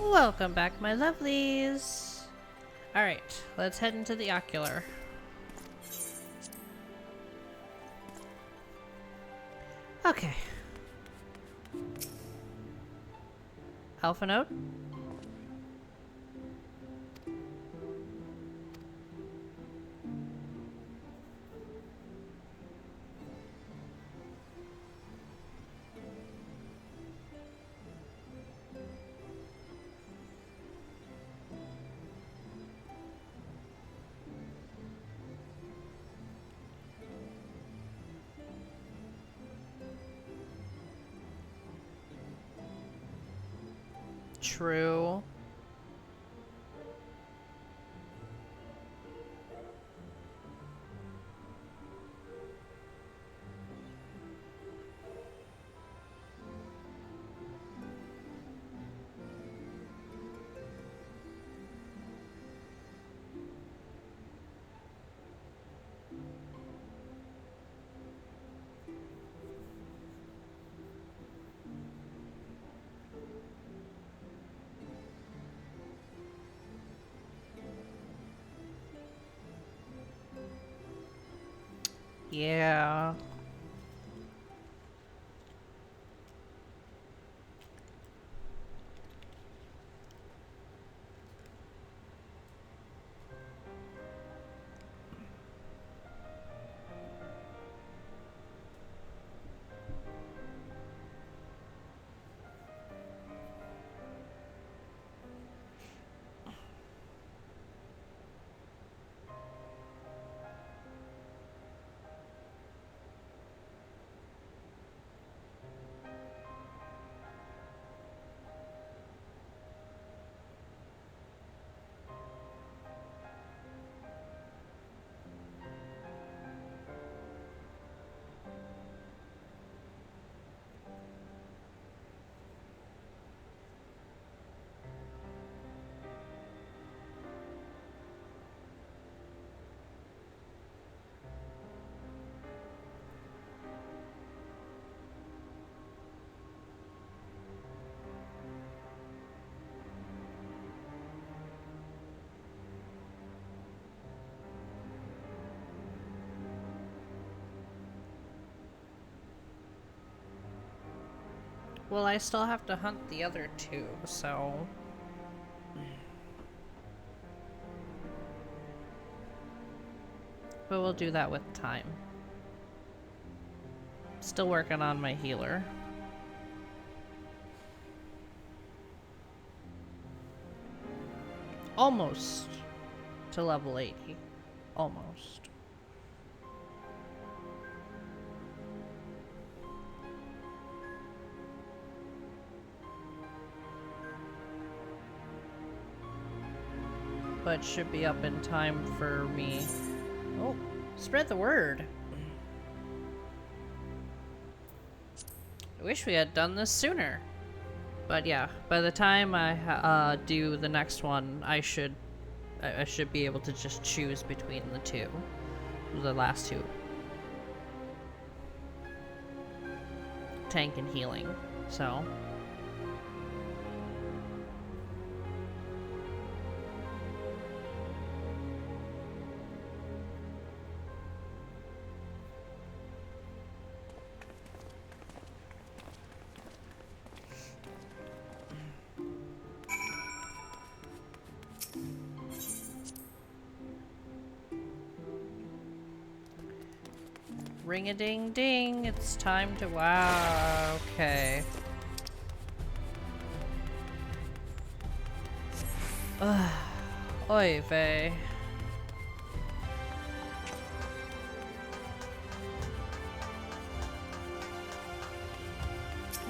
Welcome back, my lovelies. Alright, let's head into the ocular. Okay. Alpha node? True. Yeah. Well, I still have to hunt the other two, so... But we'll do that with time. Still working on my healer. Almost to level 80. Almost. But should be up in time for me. Oh, spread the word. I wish we had done this sooner. But yeah, by the time I do the next one, I should be able to just choose between the two. The last two. Tank and healing. So... Ring-a-ding-ding, it's time to... Wow, okay. Ugh. Oy vey.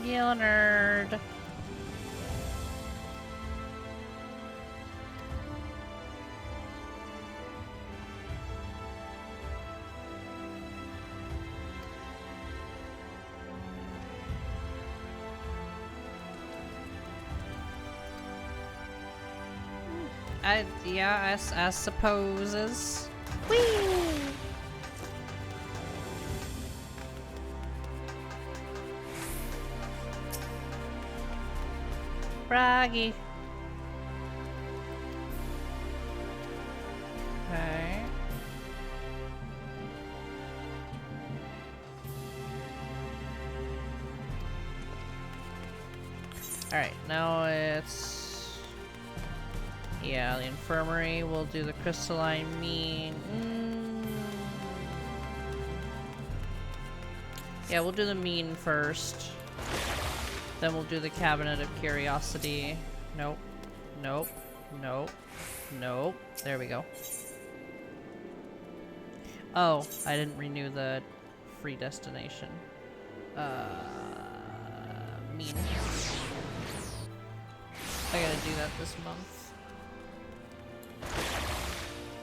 Heal nerd. Yeah, I supposes. Whee! Froggy. Okay. Alright, now it's... Yeah, the infirmary. We'll do the crystalline mean. Yeah, we'll do the mean first. Then we'll do the cabinet of curiosity. Nope. Nope. Nope. Nope. There we go. Oh, I didn't renew the free destination. Mean. I gotta do that this month.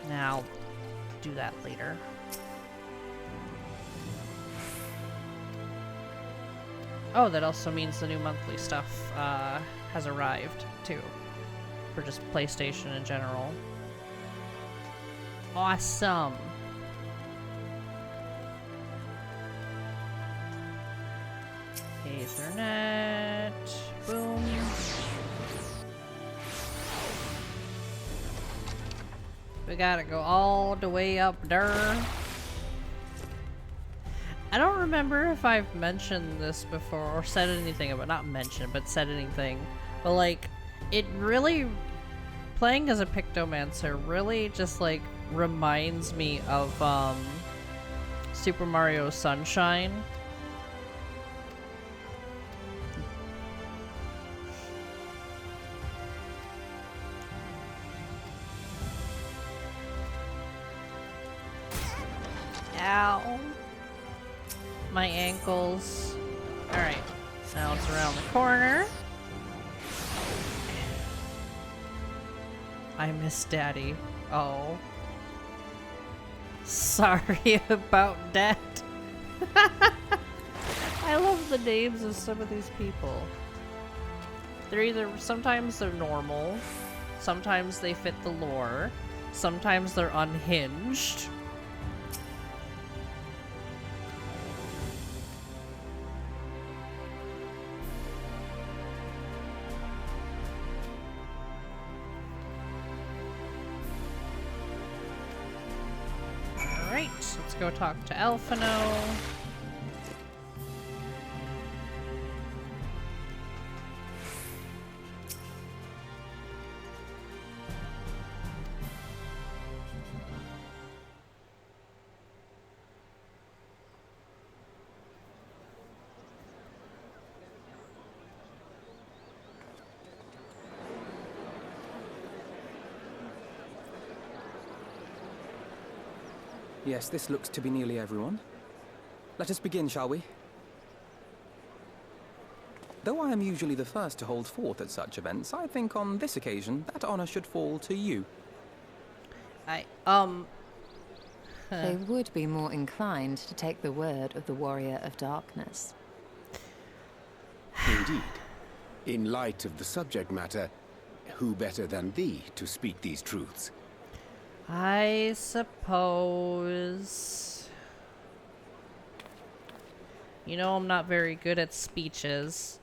Now, do that later. Oh, that also means the new monthly stuff has arrived, too. For just PlayStation in general. Awesome! Ethernet. Boom. We gotta go all the way up there. I don't remember if I've mentioned this before or said anything about, not mentioned, but said anything. But like, it really, playing as a Pictomancer really just like reminds me of Super Mario Sunshine. Ow. My ankles. Alright. Now it's around the corner. I miss Daddy. Oh. Sorry about that. I love the names of some of these people. They're either, sometimes they're normal, sometimes they fit the lore, sometimes they're unhinged. Let's go talk to Alphino. Yes, this looks to be nearly everyone. Let us begin, shall we? Though I am usually the first to hold forth at such events, I think on this occasion that honor should fall to you. They would be more inclined to take the word of the Warrior of Darkness. Indeed. In light of the subject matter, who better than thee to speak these truths? I suppose. You know, I'm not very good at speeches.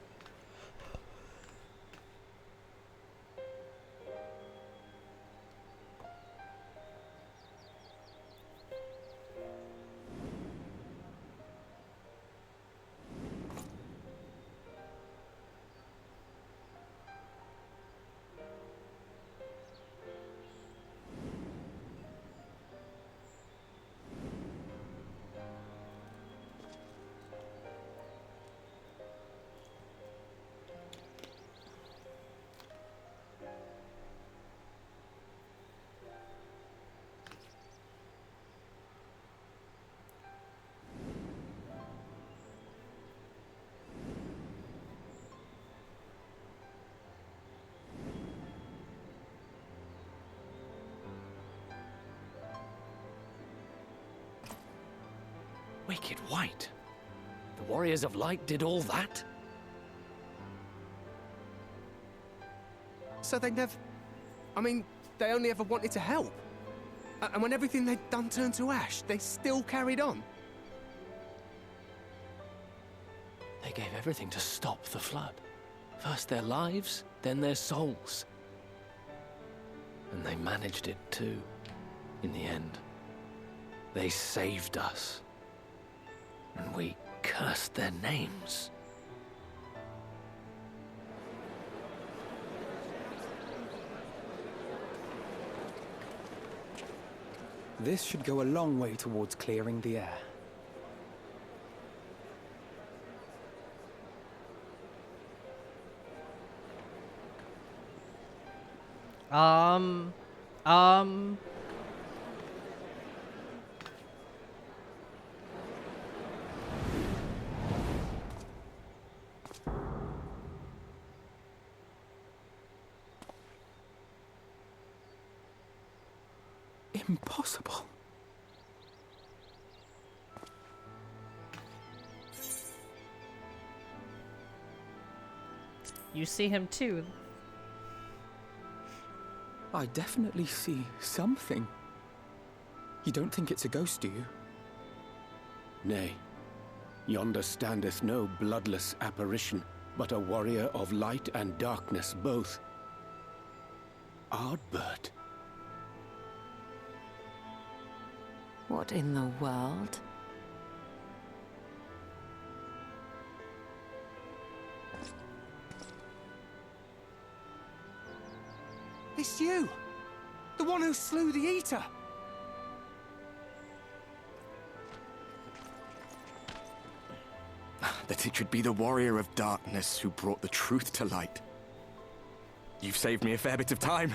Wicked White? The Warriors of Light did all that? So they never... I mean, they only ever wanted to help. And when everything they'd done turned to ash, they still carried on. They gave everything to stop the flood. First their lives, then their souls. And they managed it too. In the end, they saved us. And we cursed their names. This should go a long way towards clearing the air. Um... Impossible. You see him too. I definitely see something. You don't think it's a ghost, do you? Nay, yonder standeth no bloodless apparition, but a warrior of light and darkness both. Ardbert. What in the world? It's you! The one who slew the Eater! That it should be the warrior of darkness who brought the truth to light. You've saved me a fair bit of time,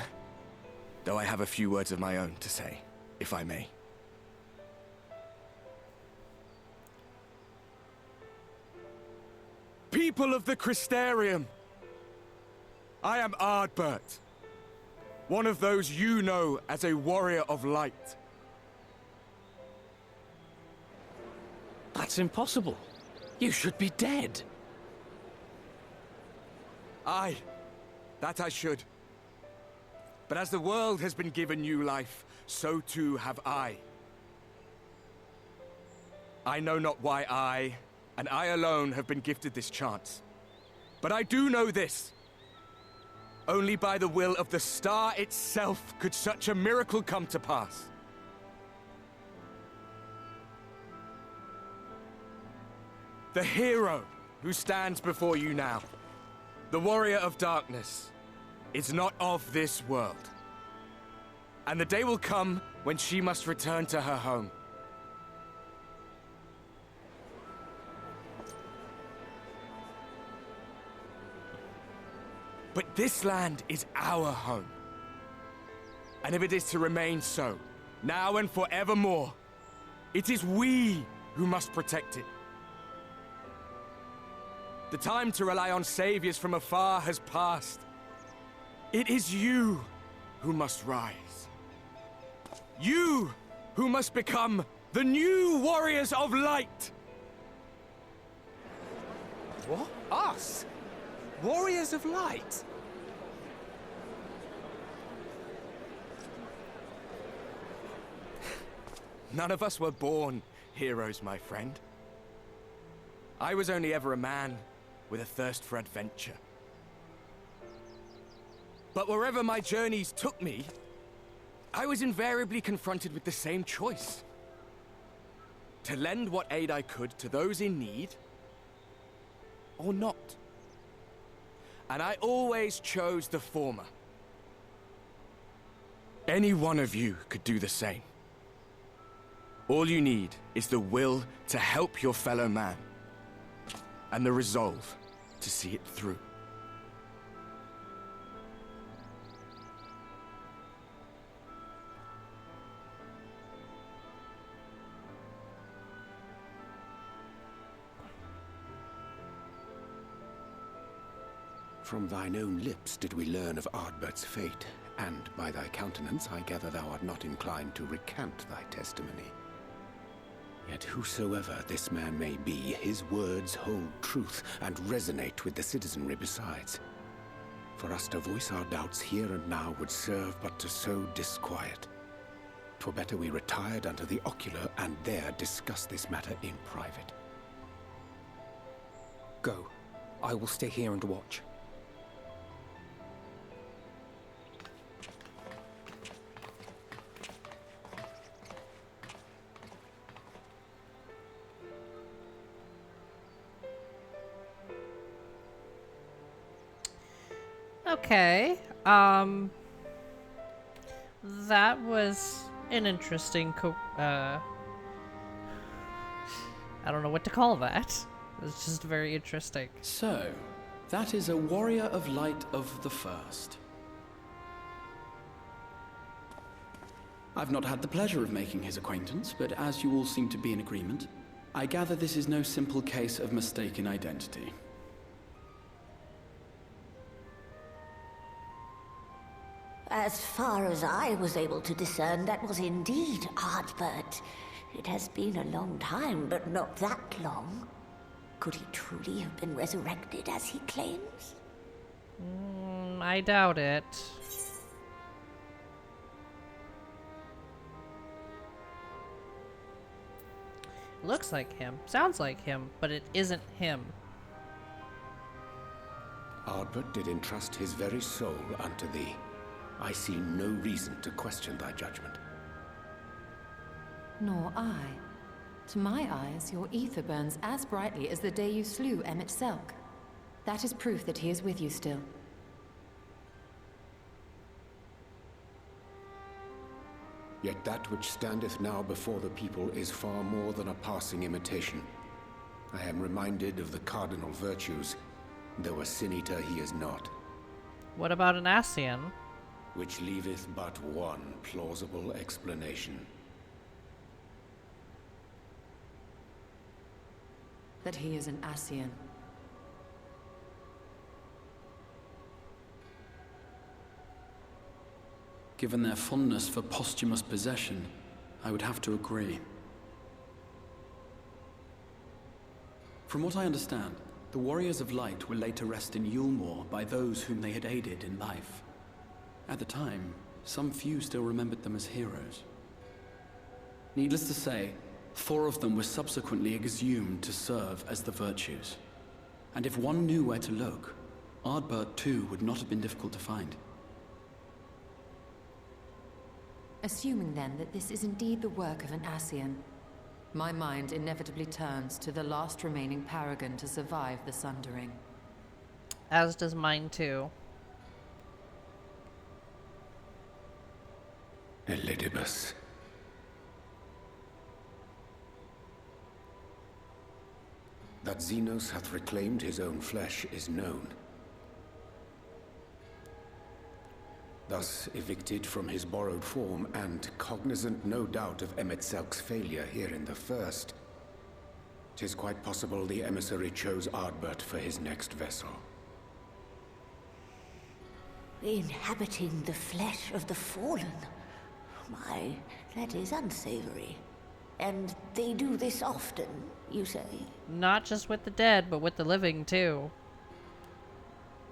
though I have a few words of my own to say, if I may. People of the Crystarium, I am Ardbert, one of those you know as a warrior of light. That's impossible. You should be dead. Aye, that I should. But as the world has been given new life, so too have I. I know not why I, and I alone, have been gifted this chance. But I do know this. Only by the will of the star itself could such a miracle come to pass. The hero who stands before you now, the warrior of darkness, is not of this world. And the day will come when she must return to her home. But this land is our home. And if it is to remain so, now and forevermore, it is we who must protect it. The time to rely on saviors from afar has passed. It is you who must rise. You who must become the new warriors of light. What? Us? Warriors of Light? None of us were born heroes, my friend. I was only ever a man with a thirst for adventure. But wherever my journeys took me, I was invariably confronted with the same choice. To lend what aid I could to those in need, or not. And I always chose the former. Any one of you could do the same. All you need is the will to help your fellow man, and the resolve to see it through. From thine own lips did we learn of Ardbert's fate, and by thy countenance I gather thou art not inclined to recant thy testimony. Yet whosoever this man may be, his words hold truth and resonate with the citizenry besides. For us to voice our doubts here and now would serve but to sow disquiet. 'Twere better we retired unto the ocular and there discuss this matter in private. Go. I will stay here and watch. Okay. That was an interesting I don't know what to call that. It's just very interesting. So, that is a warrior of light of the first. I've not had the pleasure of making his acquaintance, but as you all seem to be in agreement, I gather this is no simple case of mistaken identity. As far as I was able to discern, that was indeed Ardbert. It has been a long time, but not that long. Could he truly have been resurrected as he claims? I doubt it. Looks like him, sounds like him, but it isn't him. Ardbert did entrust his very soul unto thee. I see no reason to question thy judgment. Nor I. To my eyes, your ether burns as brightly as the day you slew Emmett Selk. That is proof that he is with you still. Yet that which standeth now before the people is far more than a passing imitation. I am reminded of the cardinal virtues, though a sin-eater he is not. What about an Ascian? Which leaveth but one plausible explanation. That he is an Ascian. Given their fondness for posthumous possession, I would have to agree. From what I understand, the Warriors of Light were laid to rest in Yulmore by those whom they had aided in life. At the time, some few still remembered them as heroes. Needless to say, 4 of them were subsequently exhumed to serve as the Virtues. And if one knew where to look, Ardbert too would not have been difficult to find. Assuming then that this is indeed the work of an Ascian, my mind inevitably turns to the last remaining paragon to survive the Sundering. As does mine too. Elidibus. That Xenos hath reclaimed his own flesh is known. Thus evicted from his borrowed form, and cognizant no doubt of Emmett Selk's failure here in the first, 'tis quite possible the emissary chose Ardbert for his next vessel. Inhabiting the flesh of the fallen. My, that is unsavory. And they do this often, you say? Not just with the dead, but with the living too.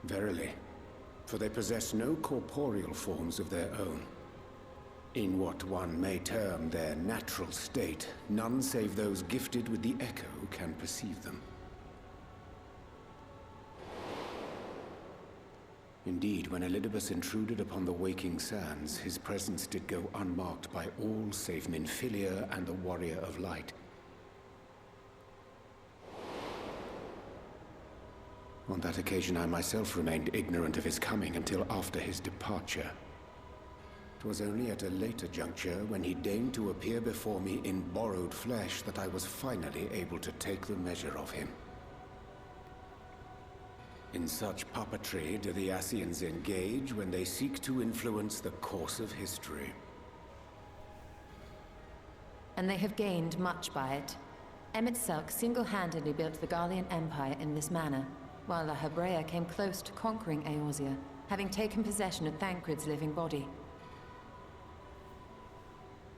Verily, for they possess no corporeal forms of their own. In what one may term their natural state, none save those gifted with the echo can perceive them. Indeed, when Elidibus intruded upon the waking sands, his presence did go unmarked by all save Minfilia and the Warrior of Light. On that occasion, I myself remained ignorant of his coming until after his departure. It was only at a later juncture, when he deigned to appear before me in borrowed flesh, that I was finally able to take the measure of him. In such puppetry do the Ascians engage when they seek to influence the course of history. And they have gained much by it. Emmett Selk single-handedly built the Garlean Empire in this manner, while the Hebrea came close to conquering Eorzea, having taken possession of Thancred's living body.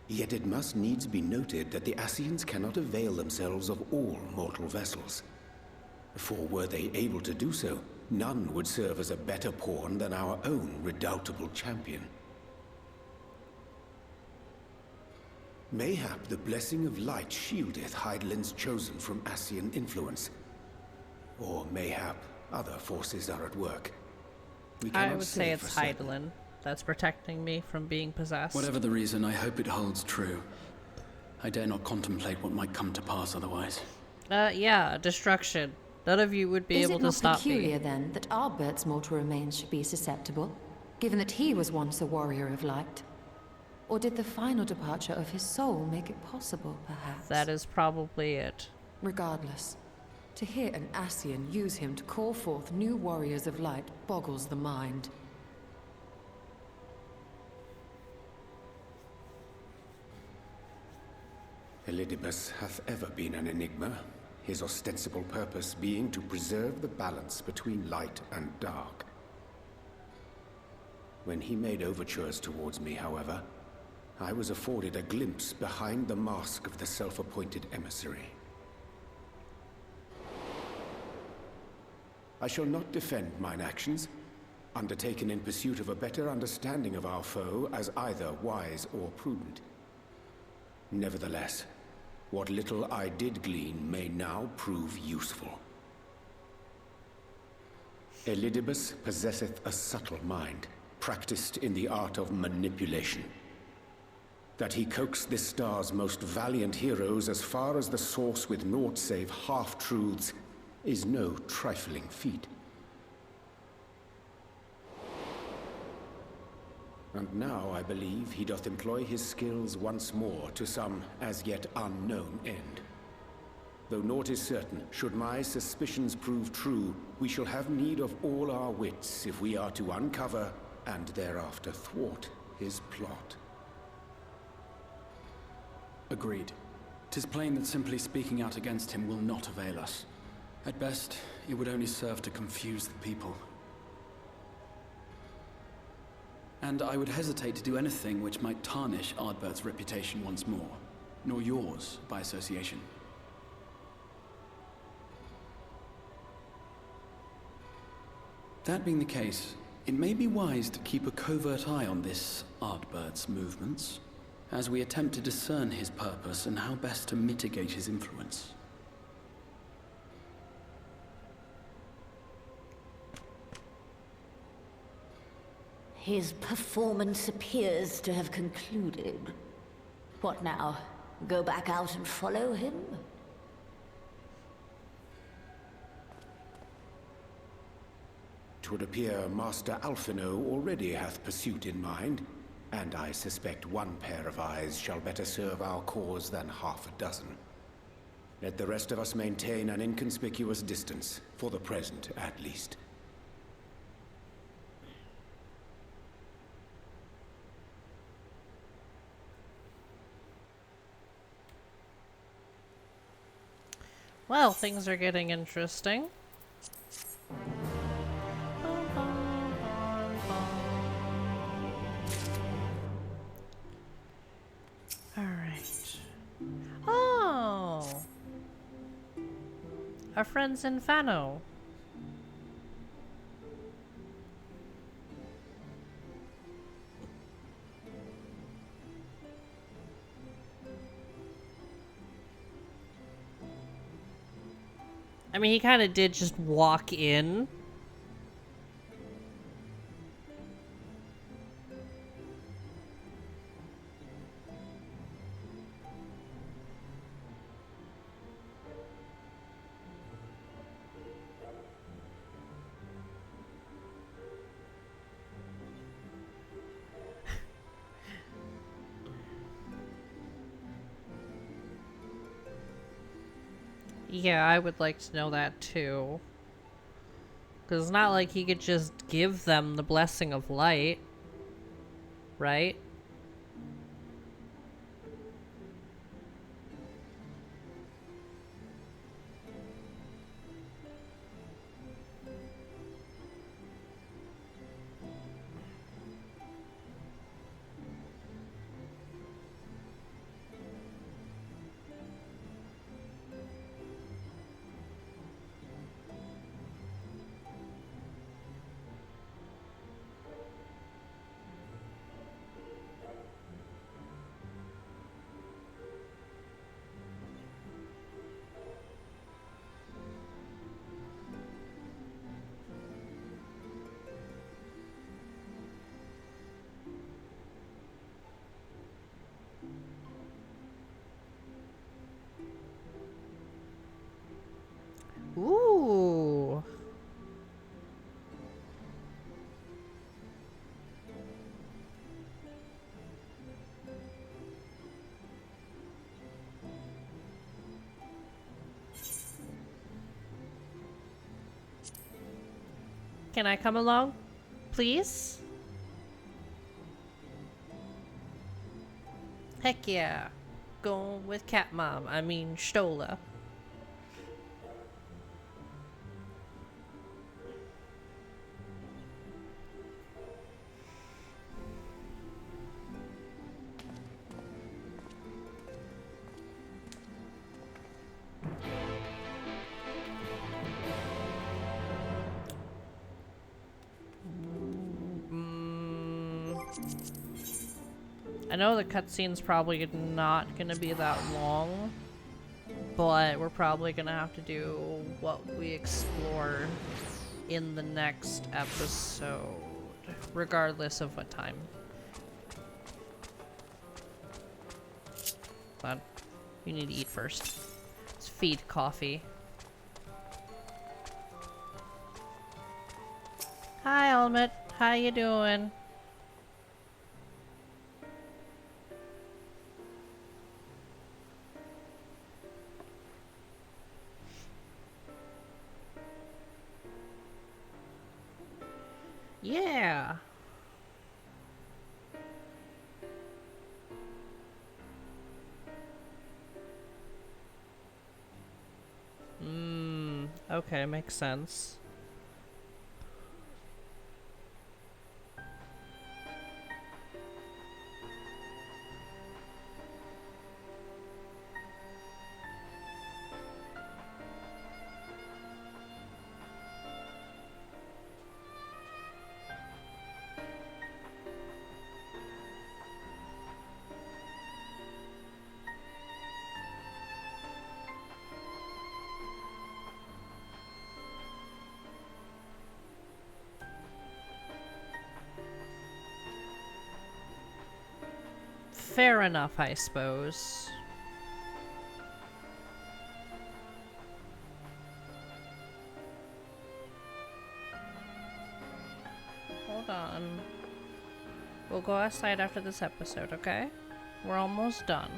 Yet it must needs be noted that the Ascians cannot avail themselves of all mortal vessels. For were they able to do so, none would serve as a better pawn than our own redoubtable champion. Mayhap the blessing of light shieldeth Hydaelyn's chosen from Ascian influence. Or mayhap other forces are at work. We I cannot would say it's for certain. Hydaelyn that's protecting me from being possessed. Whatever the reason, I hope it holds true. I dare not contemplate what might come to pass otherwise. Yeah, destruction. None of you would be Is able it to not stop peculiar, me. then, that Ardbert's mortal remains should be susceptible, given that he was once a warrior of light? Or did the final departure of his soul make it possible, perhaps? That is probably it. Regardless, to hear an Ascian use him to call forth new warriors of light boggles the mind. Elidibus hath ever been an enigma, his ostensible purpose being to preserve the balance between light and dark. When he made overtures towards me, however, I was afforded a glimpse behind the mask of the self-appointed emissary. I shall not defend mine actions, undertaken in pursuit of a better understanding of our foe as either wise or prudent. Nevertheless, what little I did glean may now prove useful. Elidibus possesseth a subtle mind, practiced in the art of manipulation. That he coaxed this star's most valiant heroes as far as the source with naught save half-truths is no trifling feat. And now I believe he doth employ his skills once more to some as yet unknown end. Though naught is certain, should my suspicions prove true, we shall have need of all our wits if we are to uncover and thereafter thwart his plot. Agreed. 'Tis plain that simply speaking out against him will not avail us. At best, it would only serve to confuse the people. And I would hesitate to do anything which might tarnish Ardbert's reputation once more, nor yours by association. That being the case, it may be wise to keep a covert eye on this Ardbert's movements, as we attempt to discern his purpose and how best to mitigate his influence. His performance appears to have concluded. What now? Go back out and follow him? 'Twould appear Master Alphino already hath pursuit in mind, and I suspect one pair of eyes shall better serve our cause than half a dozen. Let the rest of us maintain an inconspicuous distance, for the present at least. Well, things are getting interesting. Alright. Oh! Our friends in Fano. I mean, he kind of did just walk in. Yeah, I would like to know that too. Because it's not like he could just give them the blessing of light. Right? Can I come along? Please? Heck yeah. Going with Cat Mom. I mean, Stola. I know the cutscene's probably not gonna be that long, but we're probably gonna have to do what we explore in the next episode, regardless of what time. Hold on. You need to eat first. Let's feed Coffee. Hi, Helmet. How you doing? Yeah. Okay, makes sense. Fair enough, I suppose. Hold on. We'll go outside after this episode, okay? We're almost done.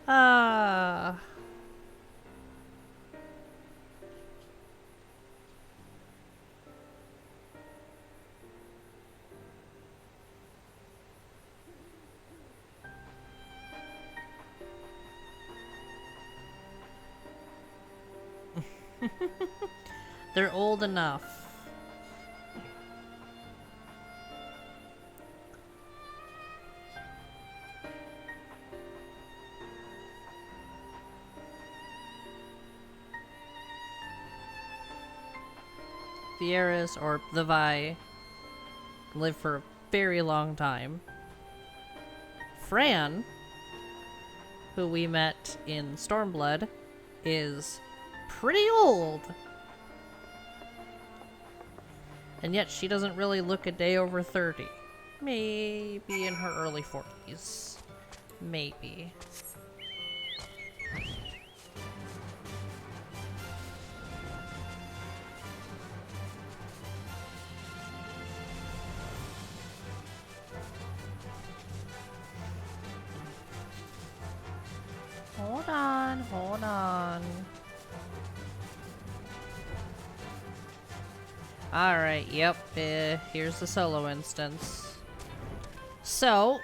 Ah. They're old enough. Vieira's, or the Vi, live for a very long time. Fran, who we met in Stormblood, is pretty old. And yet she doesn't really look a day over 30. Maybe in her early 40s. Maybe. Hold on, hold on. Alright, yep, here's the solo instance. So,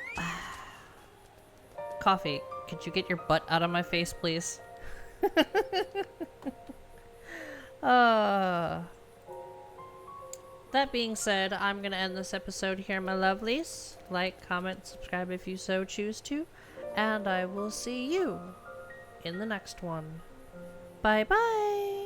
Coffee, could you get your butt out of my face, please? That being said, I'm gonna end this episode here, my lovelies. Like, comment, subscribe if you so choose to. And I will see you in the next one. Bye-bye!